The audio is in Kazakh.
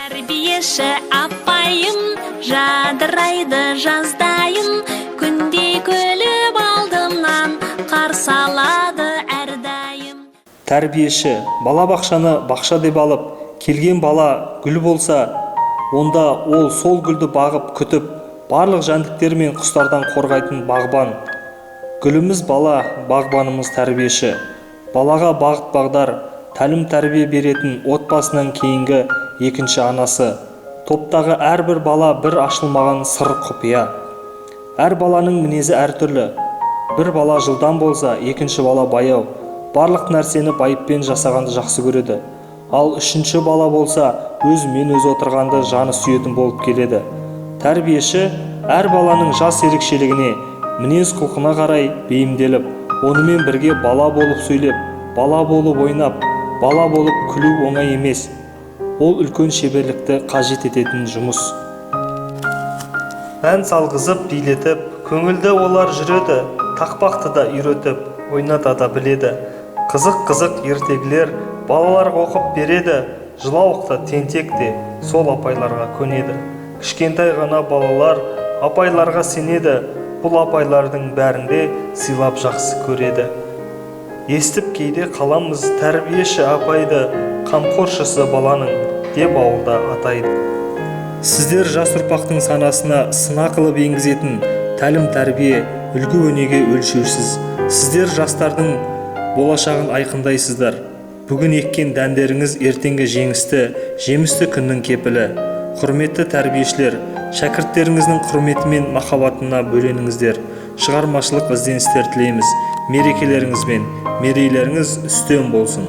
Тәрбиеші апайым, жадырайды жаздайым, күндей күліп алдымнан қарсы алады әрдайым. Тәрбиеші балабақшаны бақша деп алып, келген бала гүл болса, онда ол сол гүлді бағып күтіп, барлық жәндіктер мен құстардан қорғайтын бағбан. Гүліміз бала, бағбанымыз тәрбиеші. Балаға бағыт бағдар, тәлім тәрбие беретін отбасынан кейінгі екінші анасы. Топтағы әрбір бала бір ашылмаған сыр құпия. Әр баланың мінезі әртүрлі. Бір бала жылдам болса, екінші бала баяу. Барлық нәрсені байыппен жасағанды жақсы көреді. Ал үшінші бала болса, өзімен өзі отырғанды жаны сүйетін болып келеді. Тәрбиеші әр баланың жас ерекшелігіне, мінез құлқына қарай бейімделіп, онымен бірге бала болып сөйлеп, бала болып ойнап, бала болып күлу оңай емес. Ол үлкен шеберлікті қажет ететін жұмыс. Ән салғызып, билетіп, көңілді олар жүреді, тақпақты да үйретіп, ойната да біледі. Қызық-қызық ертегілер балаларға оқып береді, жылауықта тентек те сол апайларға көнеді. Кішкентай ғана балалар апайларға сенеді, бұл апайлардың бәрінде сыйлап жақсы көреді. Естіп кейде қаламыз тәрбиеші апайды, қамқоршысы баланың деп ауылда атайды. Сіздер жас ұрпақтың санасына сына қылып енгізетін тәлім тәрбие, үлгі өнеге өлшеусіз. Сіздер жастардың болашағын айқындайсыздар. Бүгін еккен дәндеріңіз ертеңгі жемісті күннің кепілі. Құрметті тәрбиешілер, шәкірттеріңіздің құрметі мен махаббатына бөленіңіздер. Шығармашылық ізденістер тілейміз. Мерекелеріңіз бен мерейлеріңіз үстем болсын.